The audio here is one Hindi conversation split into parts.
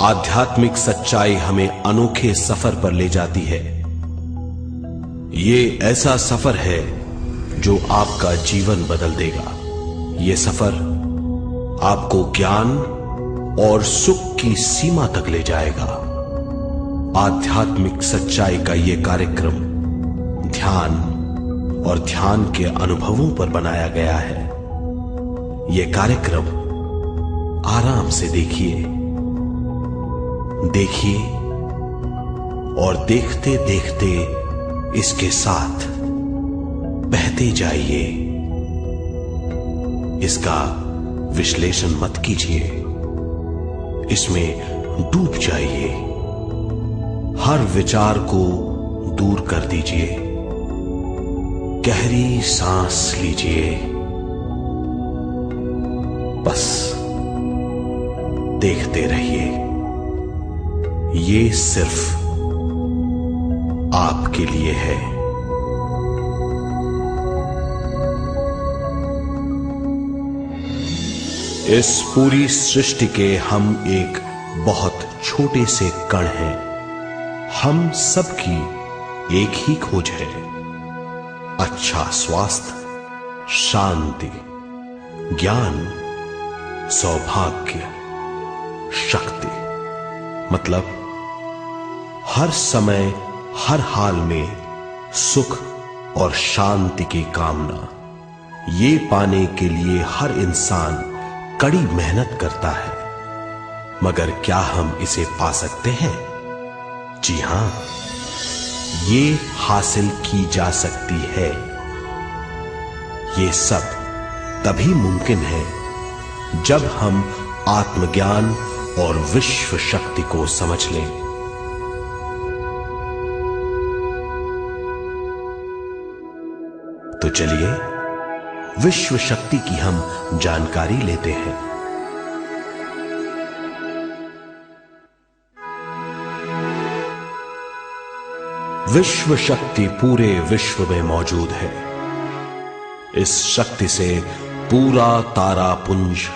आध्यात्मिक सच्चाई हमें अनोखे सफर पर ले जाती है। ये ऐसा सफर है जो आपका जीवन बदल देगा। ये सफर आपको ज्ञान और सुख की सीमा तक ले जाएगा। आध्यात्मिक सच्चाई का ये कार्यक्रम ध्यान और ध्यान के अनुभवों पर बनाया गया है। ये कार्यक्रम आराम से देखिए और देखते देखते इसके साथ बहते जाइए। इसका विश्लेषण मत कीजिए, इसमें डूब जाइए। हर विचार को दूर कर दीजिए। गहरी सांस लीजिए। बस देखते रहिए। ये सिर्फ आपके लिए है। इस पूरी सृष्टि के हम एक बहुत छोटे से कण हैं। हम सबकी एक ही खोज है, अच्छा स्वास्थ्य, शांति, ज्ञान, सौभाग्य, शक्ति। मतलब हर समय हर हाल में सुख और शांति की कामना। ये पाने के लिए हर इंसान कड़ी मेहनत करता है, मगर क्या हम इसे पा सकते हैं? जी हां, ये हासिल की जा सकती है। ये सब तभी मुमकिन है जब हम आत्मज्ञान और विश्व शक्ति को समझ लें। तो चलिए विश्व शक्ति की हम जानकारी लेते हैं। विश्व शक्ति पूरे विश्व में मौजूद है। इस शक्ति से पूरा तारापुंज,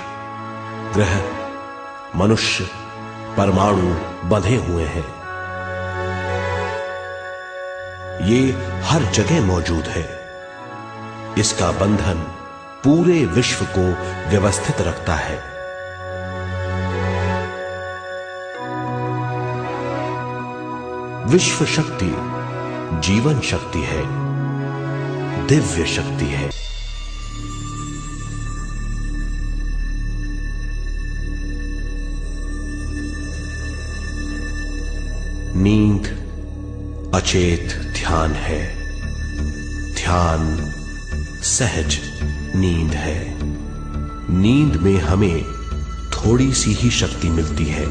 ग्रह, मनुष्य, परमाणु बंधे हुए हैं। ये हर जगह मौजूद है। इसका बंधन पूरे विश्व को व्यवस्थित रखता है। विश्व शक्ति जीवन शक्ति है, दिव्य शक्ति है। नींद अचेत ध्यान है। ध्यान सहज नींद है। नींद में हमें थोड़ी सी ही शक्ति मिलती है।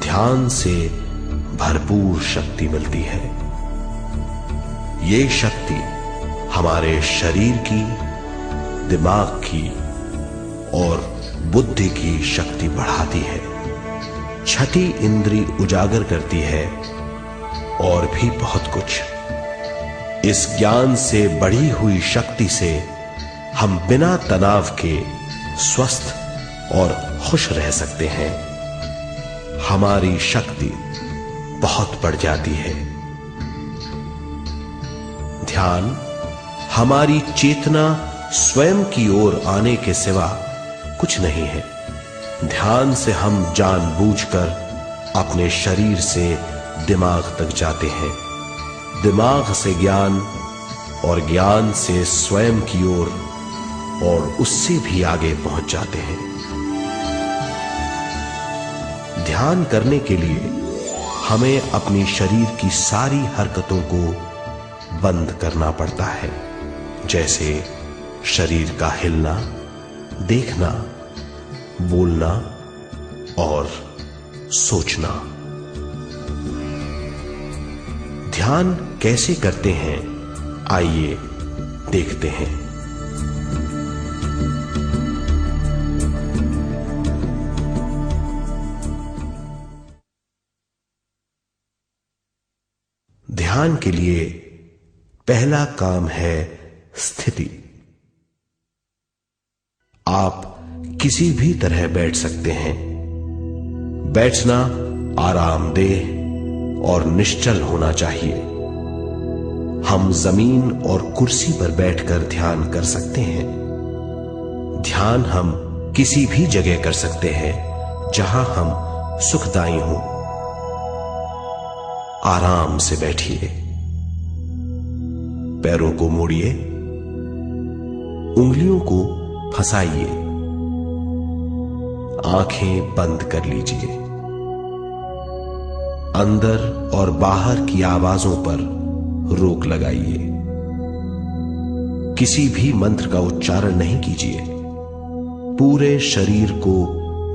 ध्यान से भरपूर शक्ति मिलती है। ये शक्ति हमारे शरीर की, दिमाग की और बुद्धि की शक्ति बढ़ाती है। छठी इंद्री उजागर करती है और भी बहुत कुछ। इस ज्ञान से बढ़ी हुई शक्ति से हम बिना तनाव के स्वस्थ और खुश रह सकते हैं। हमारी शक्ति बहुत बढ़ जाती है। ध्यान हमारी चेतना स्वयं की ओर आने के सिवा कुछ नहीं है। ध्यान से हम जानबूझकर अपने शरीर से दिमाग तक जाते हैं, दिमाग से ज्ञान और ज्ञान से स्वयं की ओर और उससे भी आगे पहुंच जाते हैं। ध्यान करने के लिए हमें अपनी शरीर की सारी हरकतों को बंद करना पड़ता है, जैसे शरीर का हिलना, देखना, बोलना और सोचना। ध्यान कैसे करते हैं, आइए देखते हैं। ध्यान के लिए पहला काम है स्थिति। आप किसी भी तरह बैठ सकते हैं। बैठना आरामदेह और निश्चल होना चाहिए। हम जमीन और कुर्सी पर बैठकर ध्यान कर सकते हैं। ध्यान हम किसी भी जगह कर सकते हैं जहां हम सुखदायी हों। आराम से बैठिए, पैरों को मोड़िए, उंगलियों को फंसाइए, आंखें बंद कर लीजिए। अंदर और बाहर की आवाजों पर रोक लगाइए। किसी भी मंत्र का उच्चारण नहीं कीजिए। पूरे शरीर को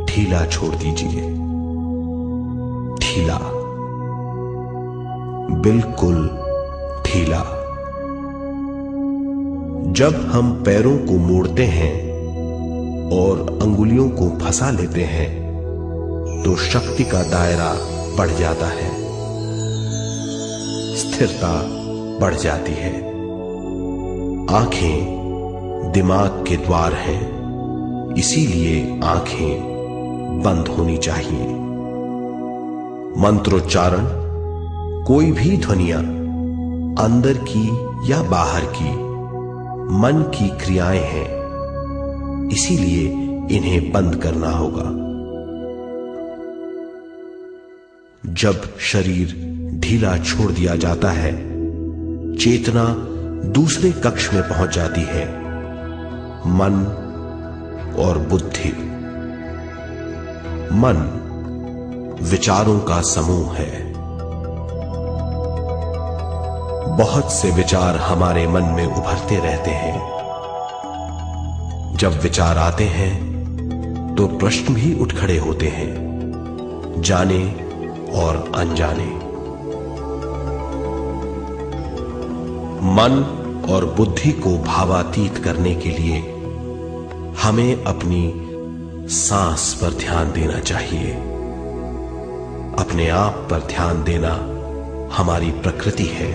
ढीला छोड़ दीजिए। ढीला, बिल्कुल ढीला। जब हम पैरों को मोड़ते हैं और अंगुलियों को फंसा लेते हैं तो शक्ति का दायरा बढ़ जाता है, स्थिरता बढ़ जाती है। आंखें दिमाग के द्वार हैं, इसीलिए आंखें बंद होनी चाहिए। मंत्रोच्चारण, कोई भी ध्वनियां अंदर की या बाहर की मन की क्रियाएं हैं, इसीलिए इन्हें बंद करना होगा। जब शरीर ढीला छोड़ दिया जाता है, चेतना दूसरे कक्ष में पहुंच जाती है, मन और बुद्धि। मन विचारों का समूह है। बहुत से विचार हमारे मन में उभरते रहते हैं। जब विचार आते हैं तो प्रश्न भी उठ खड़े होते हैं, जाने और अनजाने। मन और बुद्धि को भावातीत करने के लिए हमें अपनी सांस पर ध्यान देना चाहिए। अपने आप पर ध्यान देना हमारी प्रकृति है।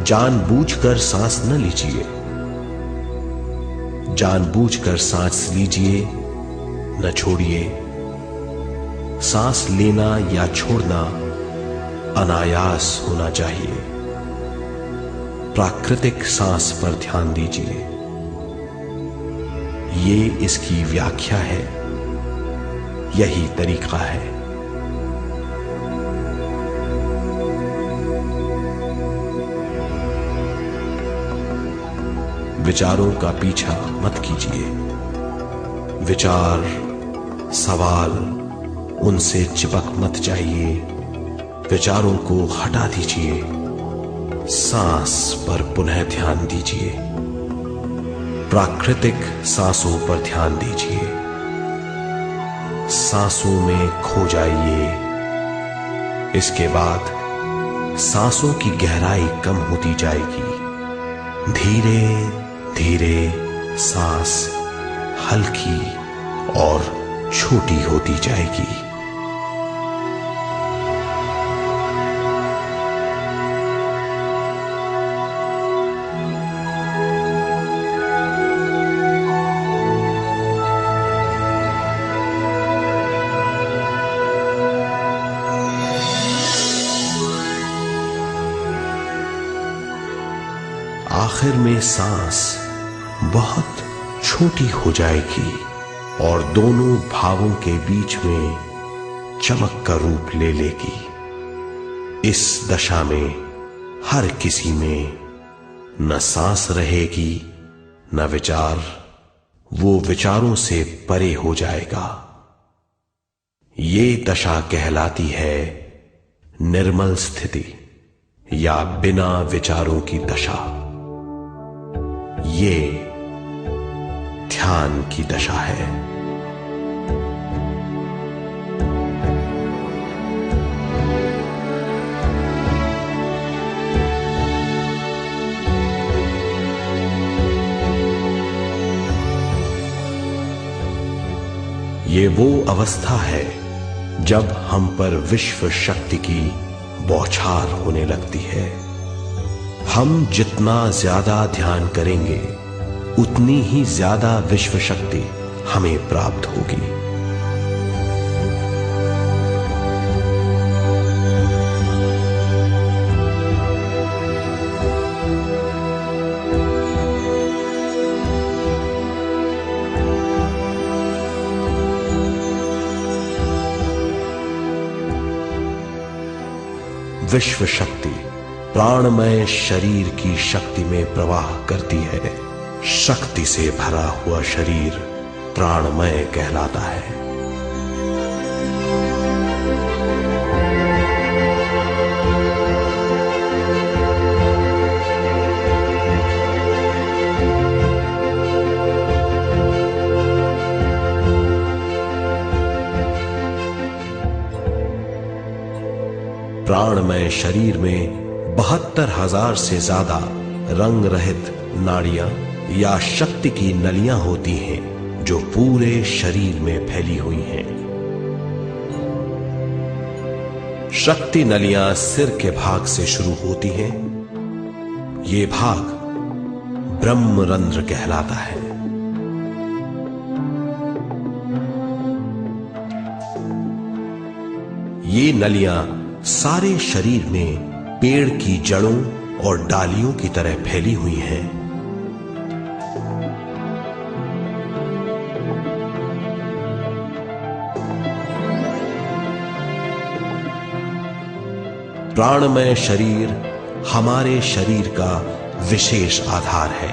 जानबूझकर सांस न लीजिए। जानबूझकर सांस लीजिए, न छोड़िए। सांस लेना या छोड़ना अनायास होना चाहिए। प्राकृतिक सांस पर ध्यान दीजिए। ये इसकी व्याख्या है, यही तरीका है। विचारों का पीछा मत कीजिए। विचार, सवाल, उनसे चिपक मत जाइए। विचारों को हटा दीजिए। सांस पर पुनः ध्यान दीजिए। प्राकृतिक सांसों पर ध्यान दीजिए। सांसों में खो जाइए। इसके बाद सांसों की गहराई कम होती जाएगी। धीरे धीरे सांस हल्की और छोटी होती जाएगी। आखिर में सांस बहुत छोटी हो जाएगी और दोनों भावों के बीच में चमक का रूप ले लेगी। इस दशा में हर किसी में न सांस रहेगी न विचार। वो विचारों से परे हो जाएगा। ये दशा कहलाती है निर्मल स्थिति या बिना विचारों की दशा। ये ध्यान की दशा है। ये वो अवस्था है जब हम पर विश्व शक्ति की बौछार होने लगती है। हम जितना ज्यादा ध्यान करेंगे उतनी ही ज्यादा विश्व शक्ति हमें प्राप्त होगी। विश्व शक्ति प्राणमय शरीर की शक्ति में प्रवाह करती है। शक्ति से भरा हुआ शरीर प्राणमय कहलाता है। प्राणमय शरीर में 72,000 से ज्यादा रंग रहित नाड़ियां या शक्ति की नलियां होती हैं जो पूरे शरीर में फैली हुई हैं। शक्ति नलियां सिर के भाग से शुरू होती हैं। ये भाग ब्रह्मरंध्र कहलाता है। ये नलियां सारे शरीर में पेड़ की जड़ों और डालियों की तरह फैली हुई हैं। प्राणमय शरीर हमारे शरीर का विशेष आधार है।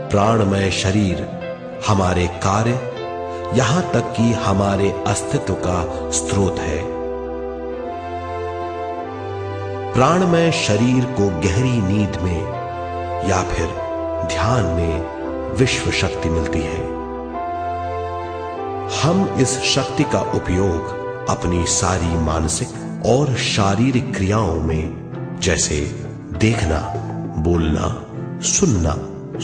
प्राणमय शरीर हमारे कार्य यहां तक कि हमारे अस्तित्व का स्रोत है। प्राणमय शरीर को गहरी नींद में या फिर ध्यान में विश्व शक्ति मिलती है। हम इस शक्ति का उपयोग अपनी सारी मानसिक और शारीरिक क्रियाओं में जैसे देखना, बोलना, सुनना,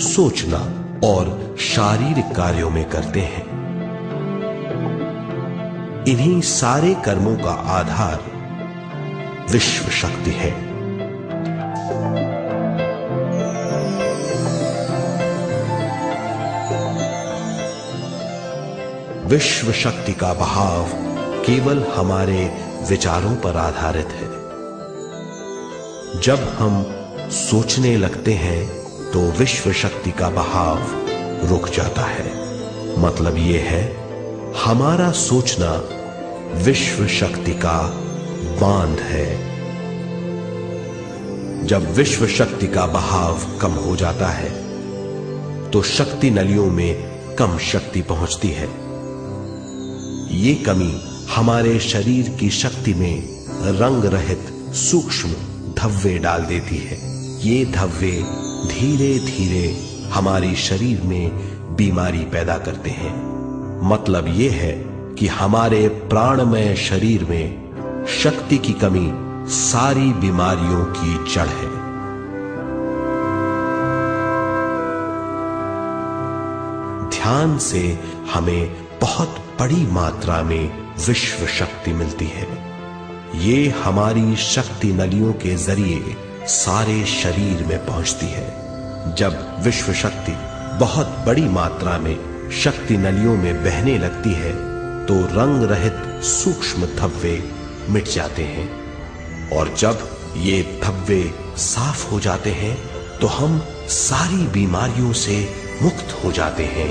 सोचना और शारीरिक कार्यों में करते हैं। इन्हीं सारे कर्मों का आधार विश्व शक्ति है। विश्व शक्ति का बहाव केवल हमारे विचारों पर आधारित है। जब हम सोचने लगते हैं तो विश्व शक्ति का बहाव रुक जाता है। मतलब यह है, हमारा सोचना विश्व शक्ति का बांध है। जब विश्व शक्ति का बहाव कम हो जाता है तो शक्ति नलियों में कम शक्ति पहुंचती है। ये कमी हमारे शरीर की शक्ति में रंग रहित सूक्ष्म धब्बे डाल देती है। ये धब्बे धीरे धीरे हमारी शरीर में बीमारी पैदा करते हैं। मतलब ये है कि हमारे प्राणमय शरीर में शक्ति की कमी सारी बीमारियों की जड़ है। ध्यान से हमें बहुत बड़ी मात्रा में विश्व शक्ति मिलती है। ये हमारी शक्ति नलियों के जरिए सारे शरीर में पहुंचती है। जब विश्व शक्ति बहुत बड़ी मात्रा में शक्ति नलियों में बहने लगती है तो रंग रहित सूक्ष्म धब्बे मिट जाते हैं, और जब ये धब्बे साफ हो जाते हैं तो हम सारी बीमारियों से मुक्त हो जाते हैं।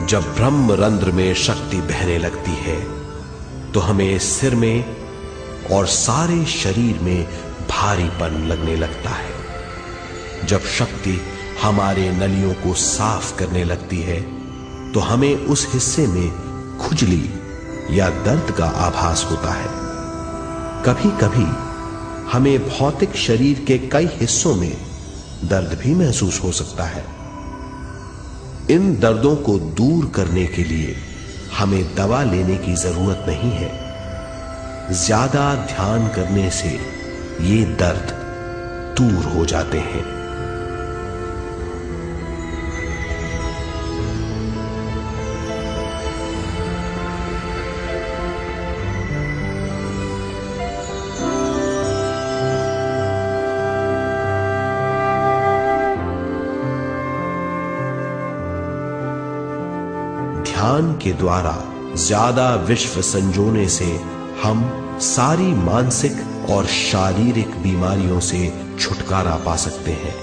जब ब्रह्मरंध्र में शक्ति बहने लगती है तो हमें सिर में और सारे शरीर में भारीपन लगने लगता है। जब शक्ति हमारे नलियों को साफ करने लगती है तो हमें उस हिस्से में खुजली या दर्द का आभास होता है। कभी कभी हमें भौतिक शरीर के कई हिस्सों में दर्द भी महसूस हो सकता है। इन दर्दों को दूर करने के लिए हमें दवा लेने की जरूरत नहीं है। ज्यादा ध्यान करने से ये दर्द दूर हो जाते हैं। ध्यान के द्वारा ज्यादा विश्व संजोने से हम सारी मानसिक और शारीरिक बीमारियों से छुटकारा पा सकते हैं।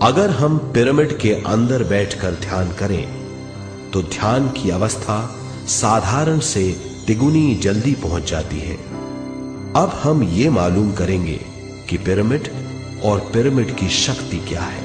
अगर हम पिरामिड के अंदर बैठकर ध्यान करें तो ध्यान की अवस्था साधारण से तिगुनी जल्दी पहुंच जाती है। अब हम ये मालूम करेंगे कि पिरामिड और पिरामिड की शक्ति क्या है।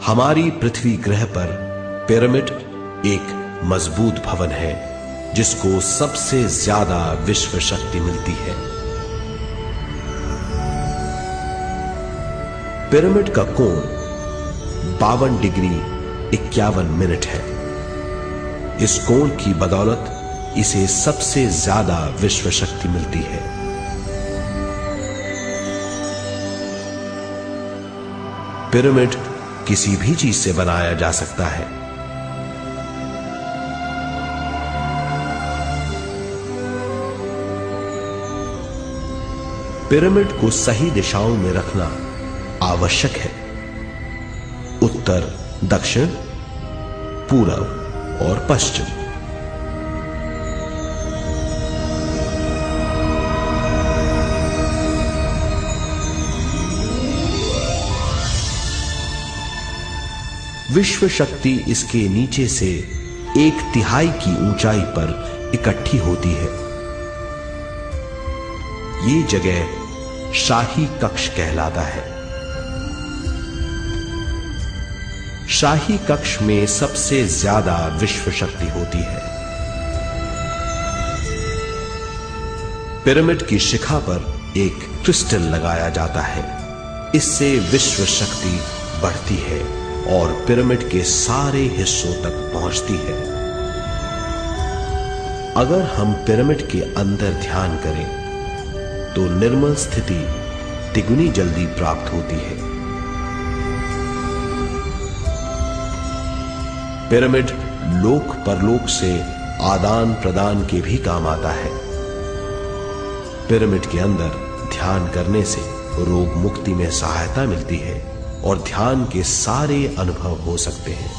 हमारी पृथ्वी ग्रह पर पिरामिड एक मजबूत भवन है जिसको सबसे ज्यादा विश्व शक्ति मिलती है। पिरामिड का कोण 52 डिग्री 51 मिनट है। इस कोण की बदौलत इसे सबसे ज्यादा विश्व शक्ति मिलती है। पिरामिड किसी भी चीज से बनाया जा सकता है। पिरामिड को सही दिशाओं में रखना आवश्यक है। उत्तर, दक्षिण, पूरब और पश्चिम। विश्व शक्ति इसके नीचे से 1/3 की ऊंचाई पर इकट्ठी होती है। ये जगह शाही कक्ष कहलाता है। शाही कक्ष में सबसे ज्यादा विश्व शक्ति होती है। पिरामिड की शिखा पर एक क्रिस्टल लगाया जाता है। इससे विश्व शक्ति बढ़ती है और पिरामिड के सारे हिस्सों तक पहुंचती है। अगर हम पिरामिड के अंदर ध्यान करें तो निर्मल स्थिति तिगुनी जल्दी प्राप्त होती है। पिरामिड लोक परलोक से आदान प्रदान के भी काम आता है। पिरामिड के अंदर ध्यान करने से रोग मुक्ति में सहायता मिलती है और ध्यान के सारे अनुभव हो सकते हैं।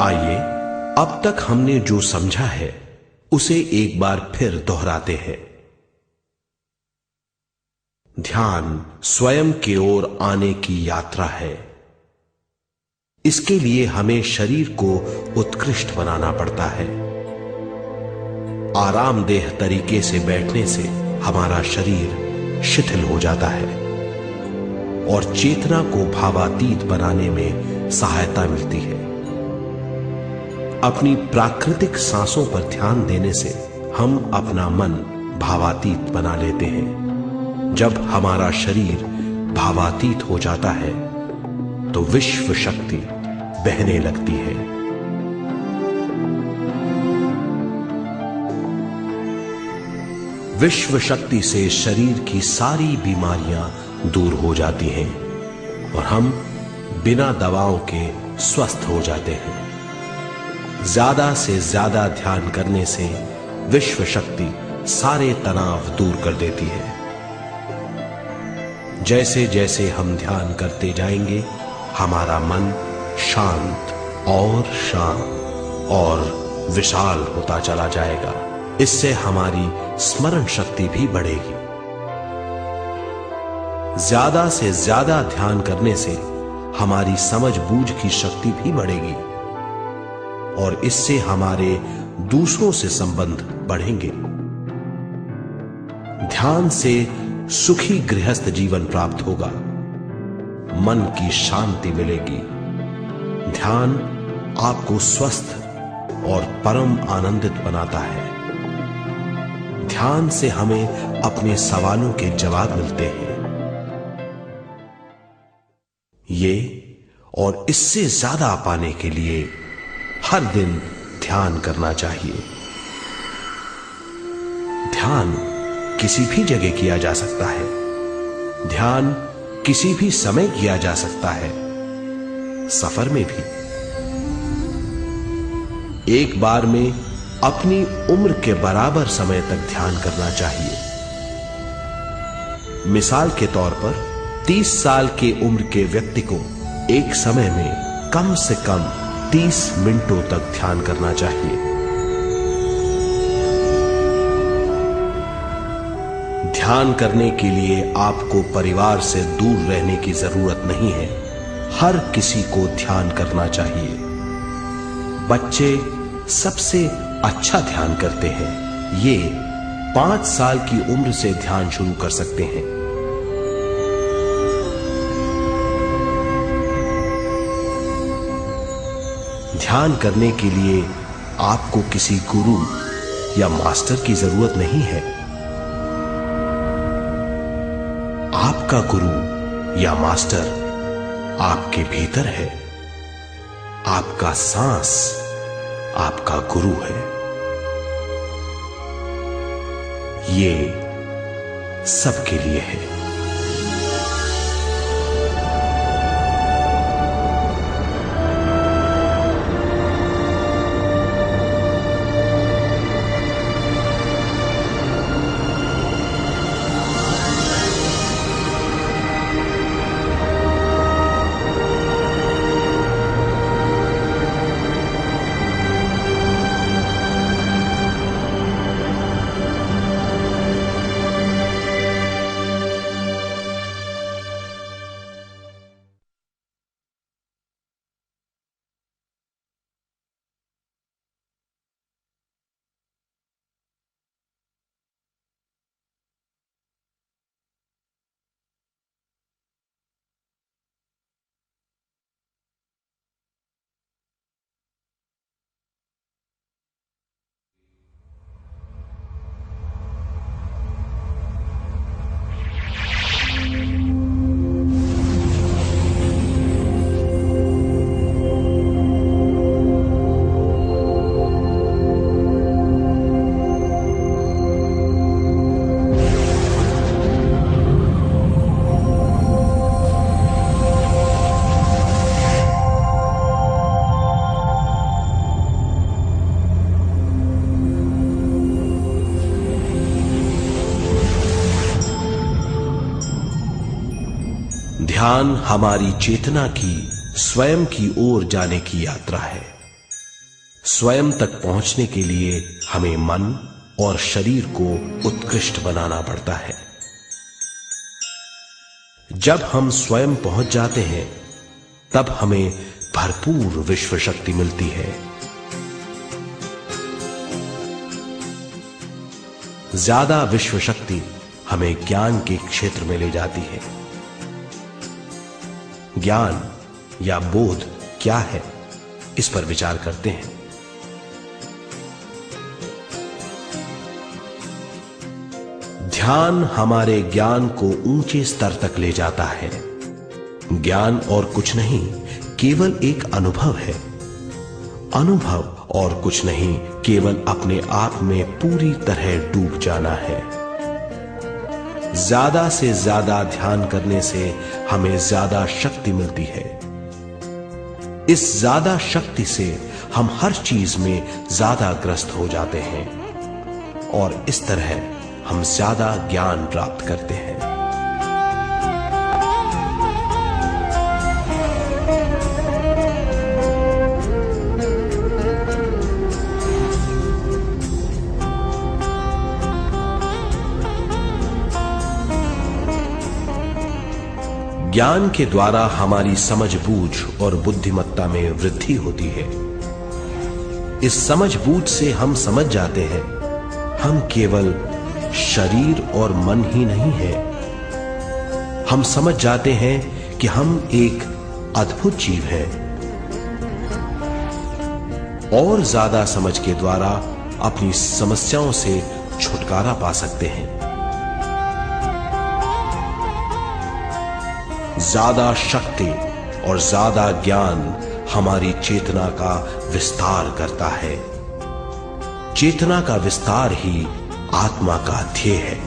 आइए अब तक हमने जो समझा है उसे एक बार फिर दोहराते हैं। ध्यान स्वयं की ओर आने की यात्रा है। इसके लिए हमें शरीर को उत्कृष्ट बनाना पड़ता है। आरामदेह तरीके से बैठने से हमारा शरीर शिथिल हो जाता है और चेतना को भावातीत बनाने में सहायता मिलती है। अपनी प्राकृतिक सांसों पर ध्यान देने से हम अपना मन भावातीत बना लेते हैं जब हमारा शरीर भावातीत हो जाता है तो विश्व शक्ति बहने लगती है। विश्व शक्ति से शरीर की सारी बीमारियां दूर हो जाती हैं और हम बिना दवाओं के स्वस्थ हो जाते हैं। ज्यादा से ज्यादा ध्यान करने से विश्व शक्ति सारे तनाव दूर कर देती है। जैसे जैसे हम ध्यान करते जाएंगे, हमारा मन शांत और विशाल होता चला जाएगा। इससे हमारी स्मरण शक्ति भी बढ़ेगी। ज्यादा से ज्यादा ध्यान करने से हमारी समझ बूझ की शक्ति भी बढ़ेगी और इससे हमारे दूसरों से संबंध बढ़ेंगे। ध्यान से सुखी गृहस्थ जीवन प्राप्त होगा, मन की शांति मिलेगी। ध्यान आपको स्वस्थ और परम आनंदित बनाता है। ध्यान से हमें अपने सवालों के जवाब मिलते हैं। ये और इससे ज्यादा पाने के लिए हर दिन ध्यान करना चाहिए। ध्यान किसी भी जगह किया जा सकता है। ध्यान किसी भी समय किया जा सकता है, सफर में भी। एक बार में अपनी उम्र के बराबर समय तक ध्यान करना चाहिए। मिसाल के तौर पर 30 साल के उम्र के व्यक्ति को एक समय में कम से कम 30 मिनटों तक ध्यान करना चाहिए। ध्यान करने के लिए आपको परिवार से दूर रहने की जरूरत नहीं है। हर किसी को ध्यान करना चाहिए। बच्चे सबसे अच्छा ध्यान करते हैं। ये 5 साल की उम्र से ध्यान शुरू कर सकते हैं। ध्यान करने के लिए आपको किसी गुरु या मास्टर की जरूरत नहीं है। आपका गुरु या मास्टर आपके भीतर है। आपका सांस आपका गुरु है। ये सबके लिए है। ध्यान हमारी चेतना की स्वयं की ओर जाने की यात्रा है। स्वयं तक पहुंचने के लिए हमें मन और शरीर को उत्कृष्ट बनाना पड़ता है। जब हम स्वयं पहुंच जाते हैं, तब हमें भरपूर विश्व शक्ति मिलती है। ज्यादा विश्व शक्ति हमें ज्ञान के क्षेत्र में ले जाती है। ज्ञान या बोध क्या है, इस पर विचार करते हैं। ध्यान हमारे ज्ञान को ऊंचे स्तर तक ले जाता है। ज्ञान और कुछ नहीं, केवल एक अनुभव है। अनुभव और कुछ नहीं, केवल अपने आप में पूरी तरह डूब जाना है। ज्यादा से ज्यादा ध्यान करने से हमें ज्यादा शक्ति मिलती है। इस ज्यादा शक्ति से हम हर चीज में ज्यादा ग्रस्त हो जाते हैं और इस तरह हम ज्यादा ज्ञान प्राप्त करते हैं। ज्ञान के द्वारा हमारी समझ बूझ और बुद्धिमत्ता में वृद्धि होती है। इस समझ बूझ से हम समझ जाते हैं हम केवल शरीर और मन ही नहीं है। हम समझ जाते हैं कि हम एक अद्भुत जीव हैं और ज्यादा समझ के द्वारा अपनी समस्याओं से छुटकारा पा सकते हैं। ज्यादा शक्ति और ज्यादा ज्ञान हमारी चेतना का विस्तार करता है। चेतना का विस्तार ही आत्मा का ध्येय है।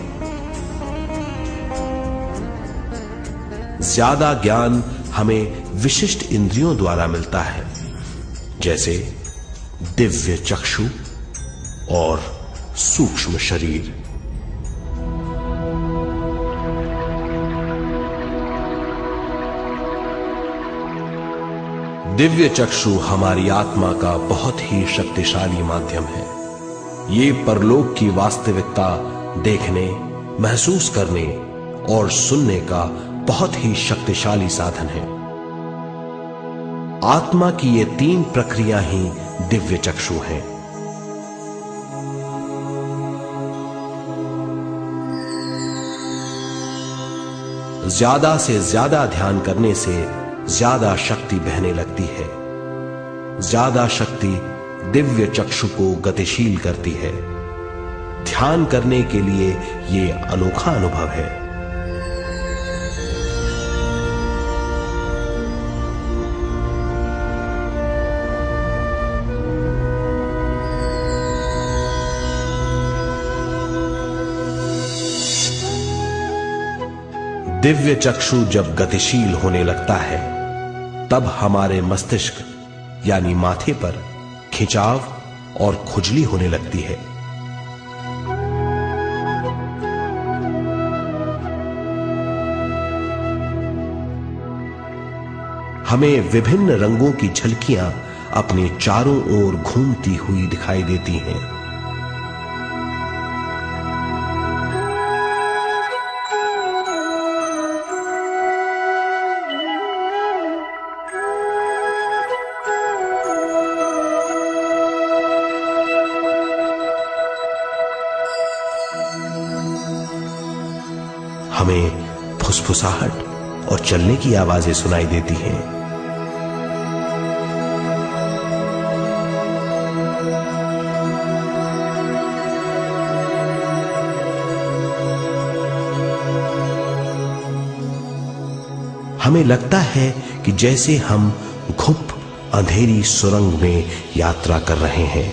ज्यादा ज्ञान हमें विशिष्ट इंद्रियों द्वारा मिलता है, जैसे दिव्य चक्षु और सूक्ष्म शरीर। दिव्य चक्षु हमारी आत्मा का बहुत ही शक्तिशाली माध्यम है। ये परलोक की वास्तविकता देखने, महसूस करने और सुनने का बहुत ही शक्तिशाली साधन है। आत्मा की ये तीन प्रक्रिया ही दिव्य चक्षु हैं। ज्यादा से ज्यादा ध्यान करने से ज्यादा शक्ति बहने लगती है। ज्यादा शक्ति दिव्य चक्षु को गतिशील करती है। ध्यान करने के लिए यह अनोखा अनुभव है। दिव्य चक्षु जब गतिशील होने लगता है, तब हमारे मस्तिष्क यानी माथे पर खिंचाव और खुजली होने लगती है। हमें विभिन्न रंगों की झलकियां अपने चारों ओर घूमती हुई दिखाई देती हैं। हमें फुसफुसाहट और चलने की आवाजें सुनाई देती हैं। हमें लगता है कि जैसे हम घुप अंधेरी सुरंग में यात्रा कर रहे हैं।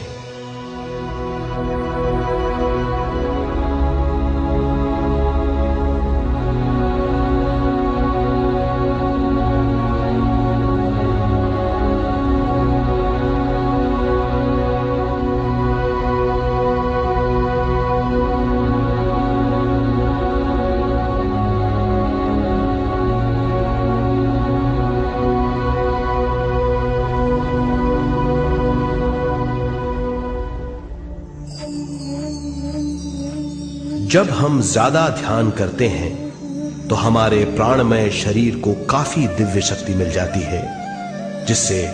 जब हम ज्यादा ध्यान करते हैं तो हमारे प्राणमय शरीर को काफी दिव्य शक्ति मिल जाती है, जिससे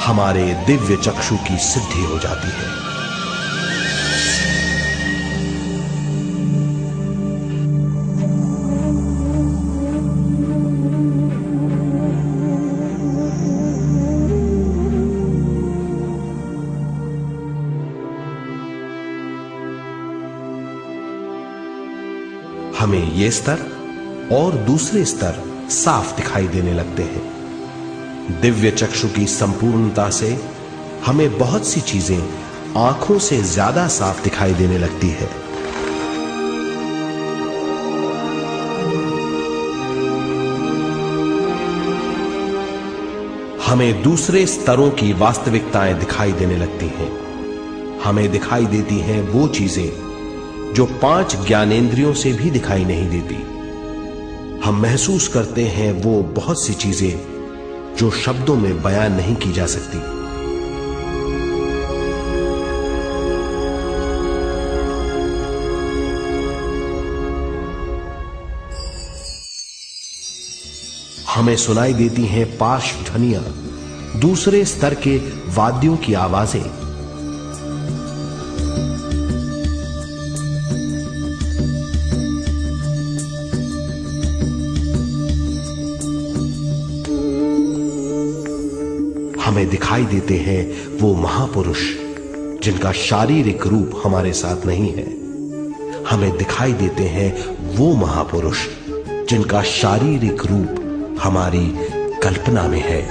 हमारे दिव्य चक्षु की सिद्धि हो जाती है। हमें ये स्तर और दूसरे स्तर साफ दिखाई देने लगते हैं। दिव्य चक्षु की संपूर्णता से हमें बहुत सी चीजें आंखों से ज्यादा साफ दिखाई देने लगती है। हमें दूसरे स्तरों की वास्तविकताएं दिखाई देने लगती हैं। हमें दिखाई देती हैं वो चीजें जो 5 ज्ञानेंद्रियों से भी दिखाई नहीं देती। हम महसूस करते हैं वो बहुत सी चीजें जो शब्दों में बयान नहीं की जा सकती। हमें सुनाई देती हैं पार्श्व ध्वनियां, दूसरे स्तर के वाद्यों की आवाजें। हमें दिखाई देते हैं वो महापुरुष जिनका शारीरिक रूप हमारे साथ नहीं है। हमें दिखाई देते हैं वो महापुरुष जिनका शारीरिक रूप हमारी कल्पना में है।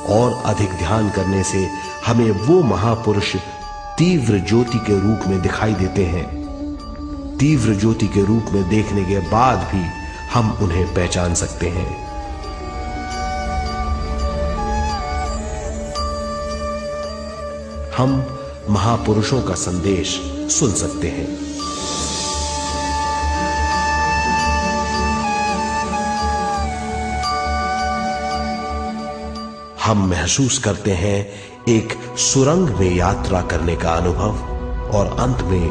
और अधिक ध्यान करने से हमें वो महापुरुष तीव्र ज्योति के रूप में दिखाई देते हैं। तीव्र ज्योति के रूप में देखने के बाद भी हम उन्हें पहचान सकते हैं। हम महापुरुषों का संदेश सुन सकते हैं। हम महसूस करते हैं एक सुरंग में यात्रा करने का अनुभव और अंत में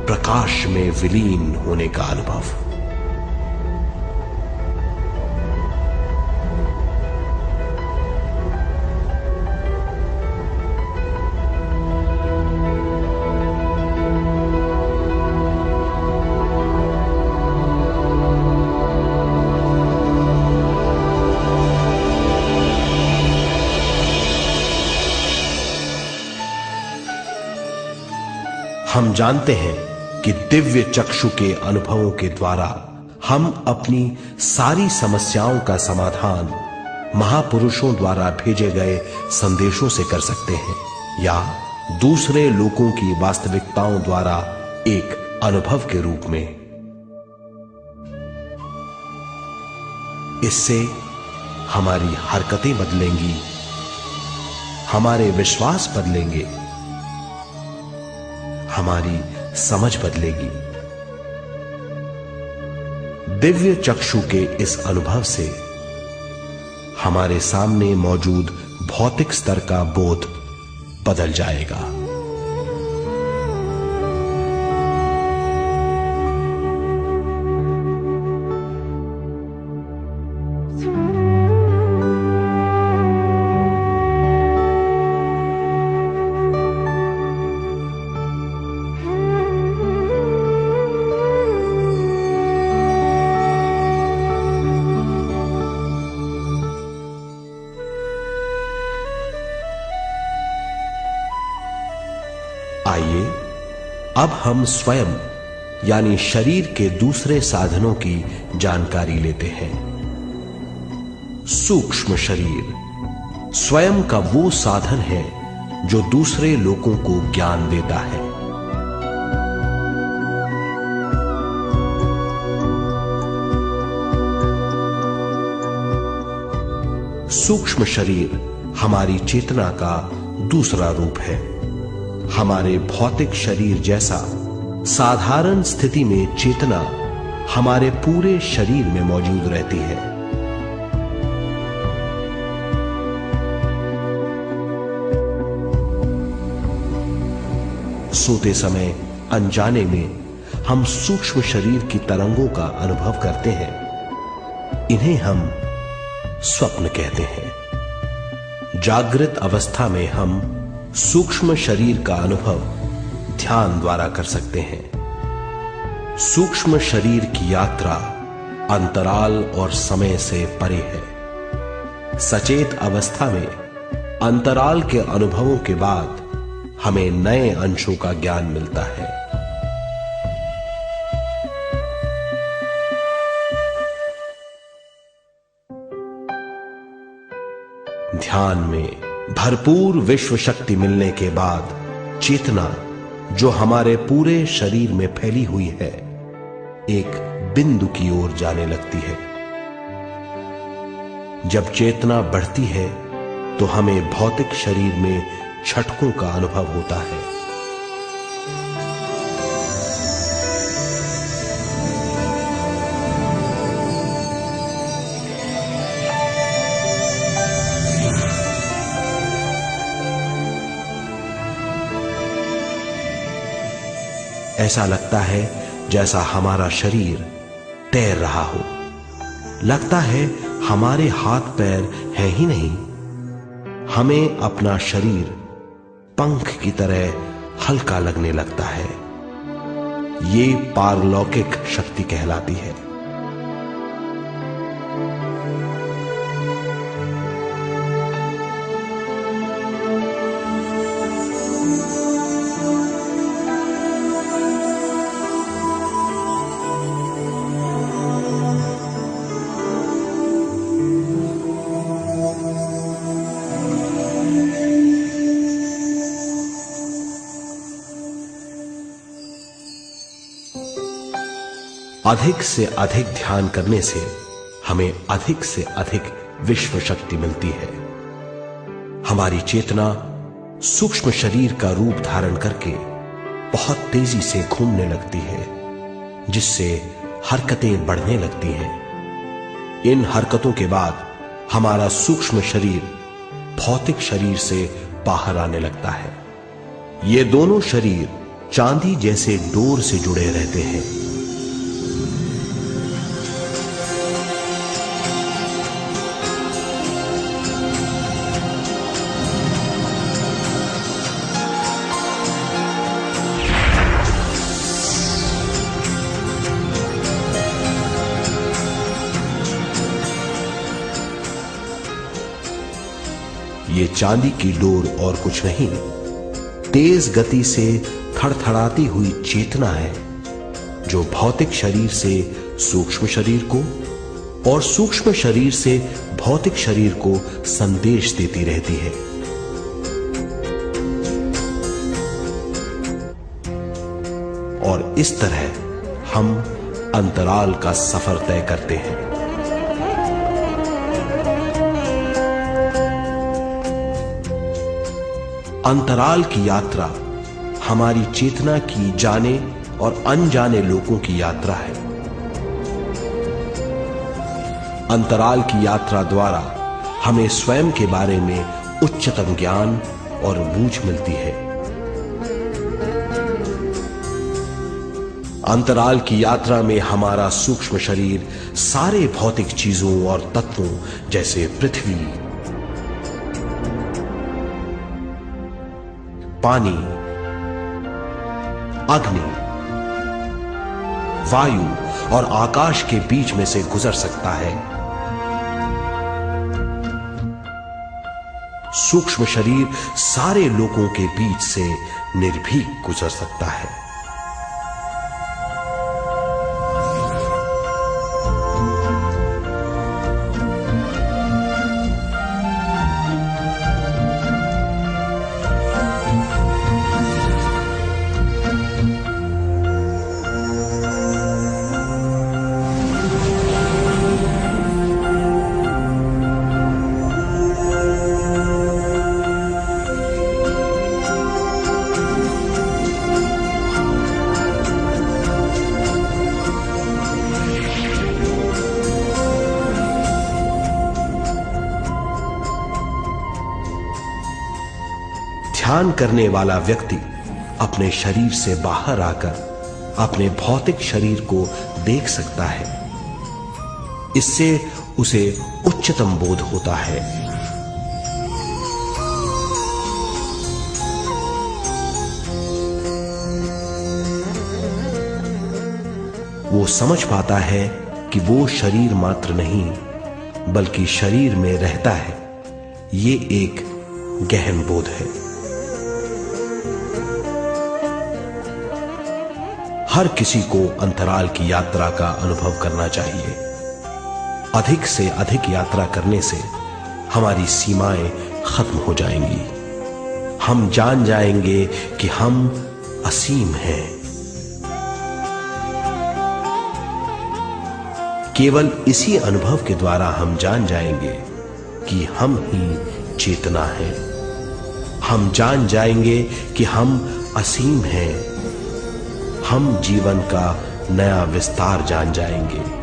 प्रकाश में विलीन होने का अनुभव। हम जानते हैं कि दिव्य चक्षु के अनुभवों के द्वारा हम अपनी सारी समस्याओं का समाधान महापुरुषों द्वारा भेजे गए संदेशों से कर सकते हैं या दूसरे लोगों की वास्तविकताओं द्वारा एक अनुभव के रूप में। इससे हमारी हरकतें बदलेंगी, हमारे विश्वास बदलेंगे, हमारी समझ बदलेगी। दिव्य चक्षु के इस अनुभव से हमारे सामने मौजूद भौतिक स्तर का बोध बदल जाएगा। आइए अब हम स्वयं यानी शरीर के दूसरे साधनों की जानकारी लेते हैं। सूक्ष्म शरीर स्वयं का वो साधन है जो दूसरे लोगों को ज्ञान देता है। सूक्ष्म शरीर हमारी चेतना का दूसरा रूप है। हमारे भौतिक शरीर जैसा साधारण स्थिति में चेतना हमारे पूरे शरीर में मौजूद रहती है। सोते समय अनजाने में हम सूक्ष्म शरीर की तरंगों का अनुभव करते हैं। इन्हें हम स्वप्न कहते हैं। जागृत अवस्था में हम सूक्ष्म शरीर का अनुभव ध्यान द्वारा कर सकते हैं। सूक्ष्म शरीर की यात्रा अंतराल और समय से परे है। सचेत अवस्था में अंतराल के अनुभवों के बाद हमें नए अंशों का ज्ञान मिलता है। ध्यान में भरपूर विश्व शक्ति मिलने के बाद चेतना जो हमारे पूरे शरीर में फैली हुई है, एक बिंदु की ओर जाने लगती है। जब चेतना बढ़ती है तो हमें भौतिक शरीर में झटकों का अनुभव होता है। ऐसा लगता है जैसा हमारा शरीर तैर रहा हो। लगता है हमारे हाथ पैर हैं ही नहीं। हमें अपना शरीर पंख की तरह हल्का लगने लगता है। ये पारलौकिक शक्ति कहलाती है। अधिक से अधिक ध्यान करने से हमें अधिक से अधिक विश्व शक्ति मिलती है। हमारी चेतना सूक्ष्म शरीर का रूप धारण करके बहुत तेजी से घूमने लगती है, जिससे हरकतें बढ़ने लगती हैं। इन हरकतों के बाद हमारा सूक्ष्म शरीर भौतिक शरीर से बाहर आने लगता है। ये दोनों शरीर चांदी जैसे डोर से जुड़े रहते हैं। ये चांदी की डोर और कुछ नहीं, तेज गति से थड़थड़ाती हुई चेतना है, जो भौतिक शरीर से सूक्ष्म शरीर को और सूक्ष्म शरीर से भौतिक शरीर को संदेश देती रहती है। और इस तरह हम अंतराल का सफर तय करते हैं। अंतराल की यात्रा हमारी चेतना की जाने और अनजाने लोगों की यात्रा है। अंतराल की यात्रा द्वारा हमें स्वयं के बारे में उच्चतम ज्ञान और बूझ मिलती है। अंतराल की यात्रा में हमारा सूक्ष्म शरीर सारे भौतिक चीजों और तत्वों जैसे पृथ्वी, पानी, अग्नि, वायु और आकाश के बीच में से गुजर सकता है। सूक्ष्म शरीर सारे लोगों के बीच से निर्भीक गुजर सकता है। ध्यान करने वाला व्यक्ति अपने शरीर से बाहर आकर अपने भौतिक शरीर को देख सकता है। इससे उसे उच्चतम बोध होता है। वो समझ पाता है कि वो शरीर मात्र नहीं बल्कि शरीर में रहता है। ये एक गहन बोध है। हर किसी को अंतराल की यात्रा का अनुभव करना चाहिए। अधिक से अधिक यात्रा करने से हमारी सीमाएं खत्म हो जाएंगी। हम जान जाएंगे कि हम असीम हैं। केवल इसी अनुभव के द्वारा हम जान जाएंगे कि हम ही चेतना है। हम जान जाएंगे कि हम असीम हैं। हम जीवन का नया विस्तार जान जाएंगे।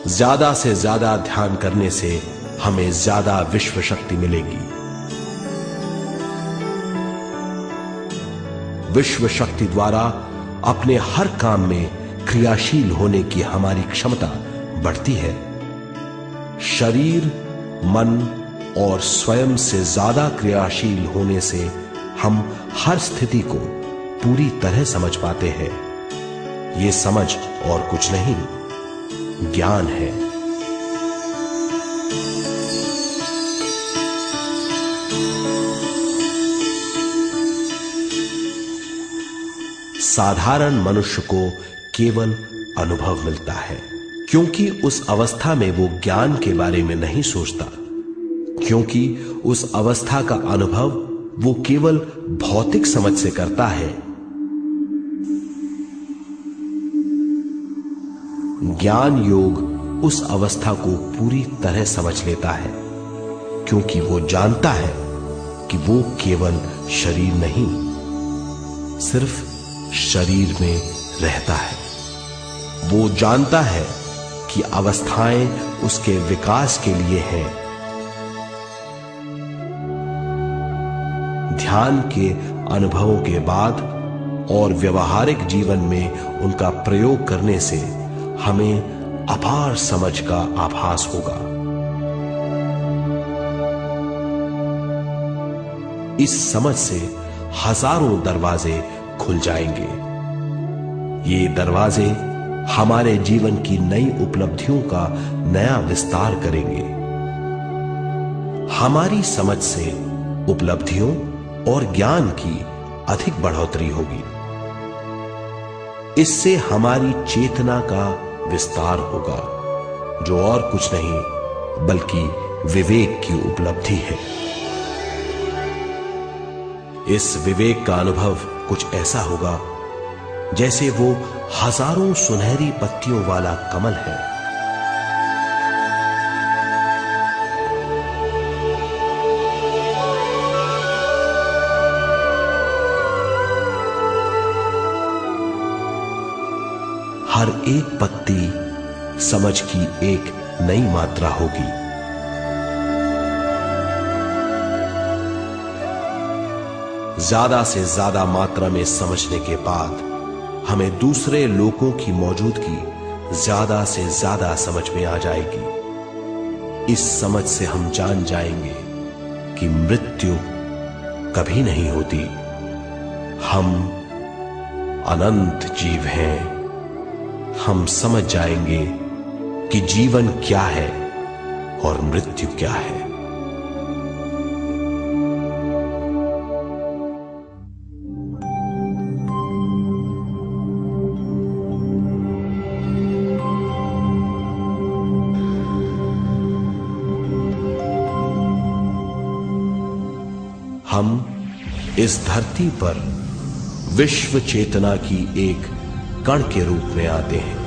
ज्यादा से ज्यादा ध्यान करने से हमें ज्यादा विश्व शक्ति मिलेगी। विश्व शक्ति द्वारा अपने हर काम में क्रियाशील होने की हमारी क्षमता बढ़ती है। शरीर, मन और स्वयं से ज्यादा क्रियाशील होने से हम हर स्थिति को पूरी तरह समझ पाते हैं। ये समझ और कुछ नहीं, ज्ञान है। साधारण मनुष्य को केवल अनुभव मिलता है, क्योंकि उस अवस्था में वो ज्ञान के बारे में नहीं सोचता, क्योंकि उस अवस्था का अनुभव वो केवल भौतिक समझ से करता है। ज्ञान योग उस अवस्था को पूरी तरह समझ लेता है, क्योंकि वो जानता है कि वो केवल शरीर नहीं, सिर्फ शरीर में रहता है। वो जानता है कि अवस्थाएं उसके विकास के लिए हैं। ध्यान के अनुभवों के बाद और व्यवहारिक जीवन में उनका प्रयोग करने से हमें अपार समझ का आभास होगा। इस समझ से हजारों दरवाजे खुल जाएंगे। ये दरवाजे हमारे जीवन की नई उपलब्धियों का नया विस्तार करेंगे। हमारी समझ से उपलब्धियों और ज्ञान की अधिक बढ़ोतरी होगी। इससे हमारी चेतना का विस्तार होगा, जो और कुछ नहीं बल्कि विवेक की उपलब्धि है। इस विवेक का अनुभव कुछ ऐसा होगा जैसे वो हजारों सुनहरी पत्तियों वाला कमल है। हर एक पत्ती समझ की एक नई मात्रा होगी। ज्यादा से ज्यादा मात्रा में समझने के बाद हमें दूसरे लोगों की मौजूदगी ज्यादा से ज्यादा समझ में आ जाएगी। इस समझ से हम जान जाएंगे कि मृत्यु कभी नहीं होती। हम अनंत जीव हैं। हम समझ जाएंगे कि जीवन क्या है और मृत्यु क्या है। हम इस धरती पर विश्व चेतना की एक कण के रूप में आते हैं।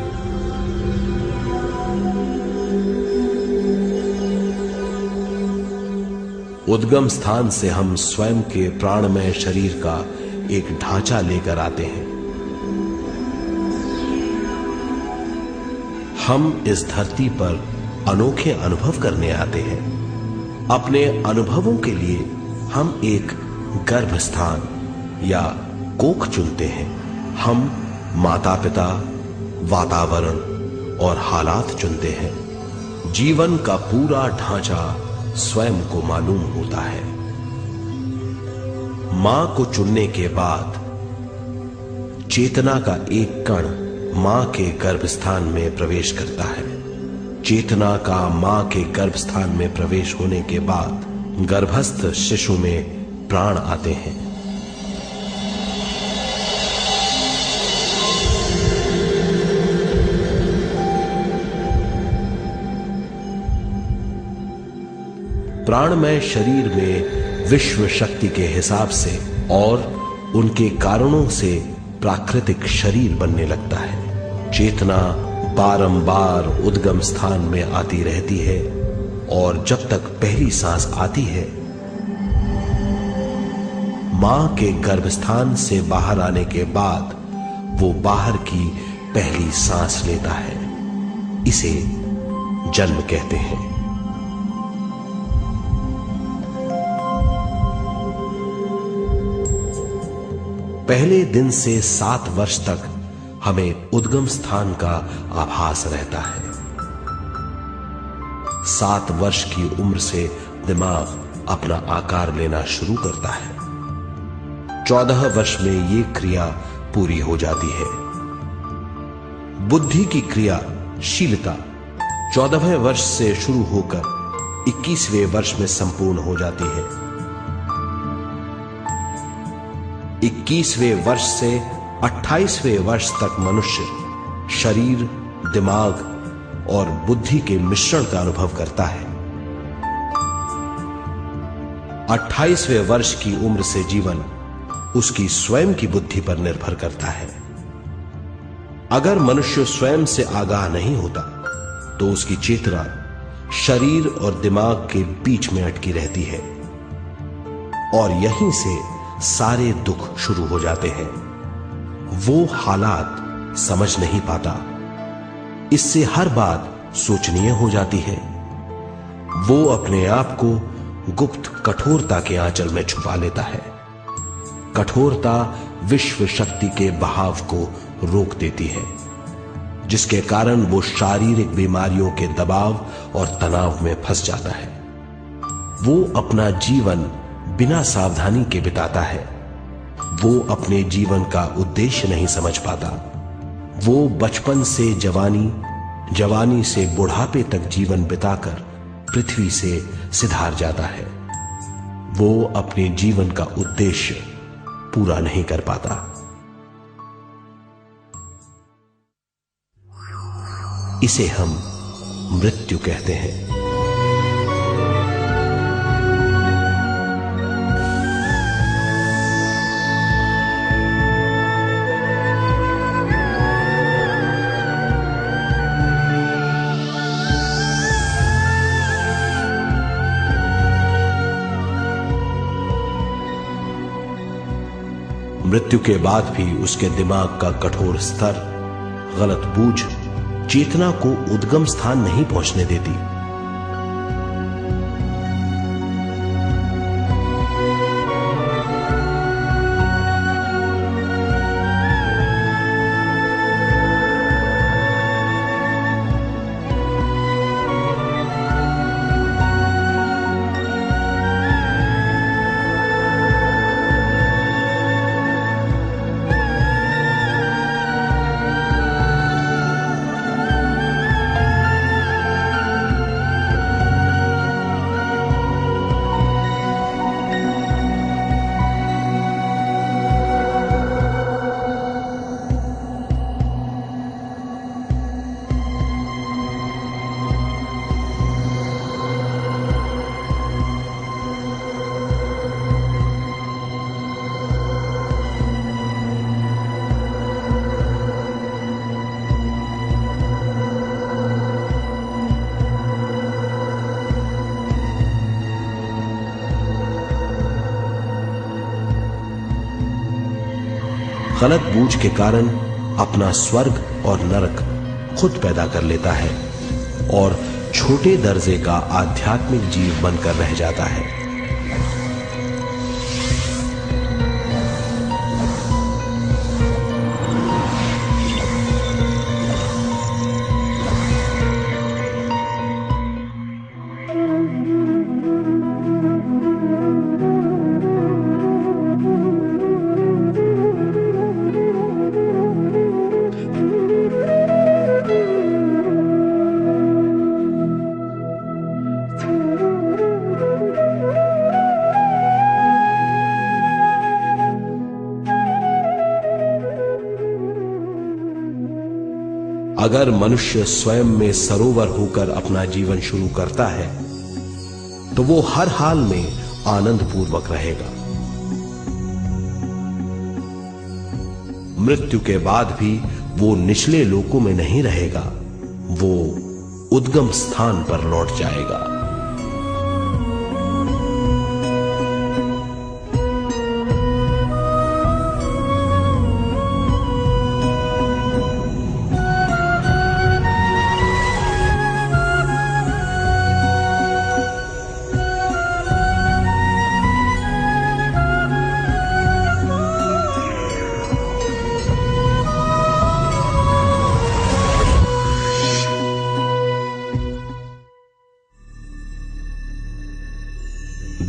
उद्गम स्थान से हम स्वयं के प्राणमय शरीर का एक ढांचा लेकर आते हैं। हम इस धरती पर अनोखे अनुभव करने आते हैं। अपने अनुभवों के लिए हम एक गर्भस्थान या कोख चुनते हैं। हम माता पिता, वातावरण और हालात चुनते हैं। जीवन का पूरा ढांचा स्वयं को मालूम होता है। मां को चुनने के बाद चेतना का एक कण मां के गर्भस्थान में प्रवेश करता है। चेतना का मां के गर्भस्थान में प्रवेश होने के बाद गर्भस्थ शिशु में प्राण आते हैं। प्राणमय शरीर में विश्व शक्ति के हिसाब से और उनके कारणों से प्राकृतिक शरीर बनने लगता है। चेतना बारंबार उद्गम स्थान में आती रहती है और जब तक पहली सांस आती है, मां के गर्भस्थान से बाहर आने के बाद वो बाहर की पहली सांस लेता है। इसे जन्म कहते हैं। पहले दिन से 7 वर्ष तक हमें उद्गम स्थान का आभास रहता है। 7 वर्ष की उम्र से दिमाग अपना आकार लेना शुरू करता है। 14 वर्ष में ये क्रिया पूरी हो जाती है। बुद्धि की क्रियाशीलता 14वें वर्ष से शुरू होकर 21वें वर्ष में संपूर्ण हो जाती है। 21वें वर्ष से 28वें वर्ष तक मनुष्य शरीर, दिमाग और बुद्धि के मिश्रण का अनुभव करता है। 28वें वर्ष की उम्र से जीवन उसकी स्वयं की बुद्धि पर निर्भर करता है। अगर मनुष्य स्वयं से आगाह नहीं होता तो उसकी चेतना शरीर और दिमाग के बीच में अटकी रहती है और यहीं से सारे दुख शुरू हो जाते हैं। वो हालात समझ नहीं पाता। इससे हर बात सोचनीय हो जाती है। वो अपने आप को गुप्त कठोरता के आंचल में छुपा लेता है। कठोरता विश्व शक्ति के बहाव को रोक देती है, जिसके कारण वो शारीरिक बीमारियों के दबाव और तनाव में फंस जाता है। वो अपना जीवन बिना सावधानी के बिताता है। वो अपने जीवन का उद्देश्य नहीं समझ पाता। वो बचपन से जवानी, जवानी से बुढ़ापे तक जीवन बिताकर पृथ्वी से सिधार जाता है। वो अपने जीवन का उद्देश्य पूरा नहीं कर पाता। इसे हम मृत्यु कहते हैं। मृत्यु के बाद भी उसके दिमाग का कठोर स्तर, गलत बूझ चेतना को उद्गम स्थान नहीं पहुंचने देती। गलत बूझ के कारण अपना स्वर्ग और नरक खुद पैदा कर लेता है और छोटे दर्जे का आध्यात्मिक जीव बनकर रह जाता है। अगर मनुष्य स्वयं में सरोवर होकर अपना जीवन शुरू करता है तो वो हर हाल में आनंद पूर्वक रहेगा। मृत्यु के बाद भी वो निचले लोकों में नहीं रहेगा, वो उद्गम स्थान पर लौट जाएगा।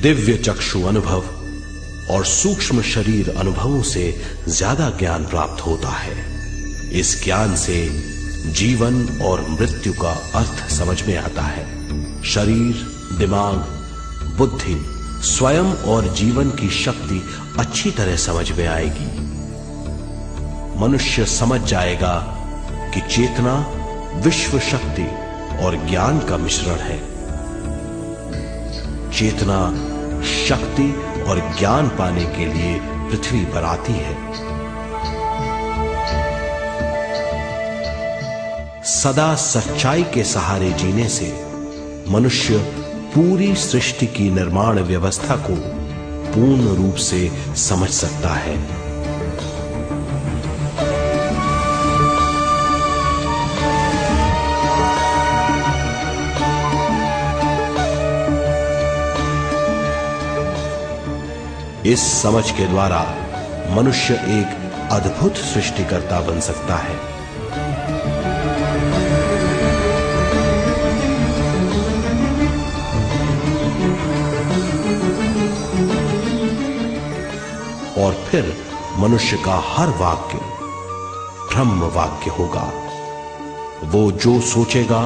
दिव्य चक्षु अनुभव और सूक्ष्म शरीर अनुभवों से ज्यादा ज्ञान प्राप्त होता है। इस ज्ञान से जीवन और मृत्यु का अर्थ समझ में आता है। शरीर, दिमाग, बुद्धि, स्वयं और जीवन की शक्ति अच्छी तरह समझ में आएगी। मनुष्य समझ जाएगा कि चेतना विश्व शक्ति और ज्ञान का मिश्रण है। चेतना शक्ति और ज्ञान पाने के लिए पृथ्वी पर आती है। सदा सच्चाई के सहारे जीने से मनुष्य पूरी सृष्टि की निर्माण व्यवस्था को पूर्ण रूप से समझ सकता है। इस समझ के द्वारा मनुष्य एक अद्भुत सृष्टिकर्ता बन सकता है। और फिर मनुष्य का हर वाक्य ब्रह्म वाक्य होगा। वो जो सोचेगा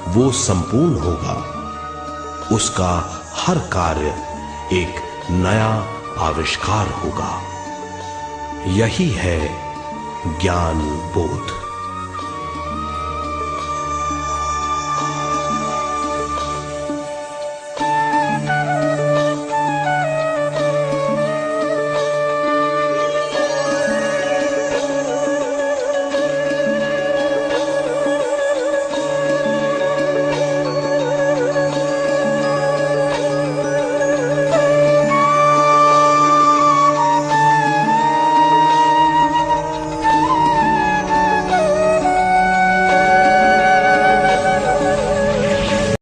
वो संपूर्ण होगा। उसका हर कार्य एक नया आविष्कार होगा। यही है ज्ञान बोध।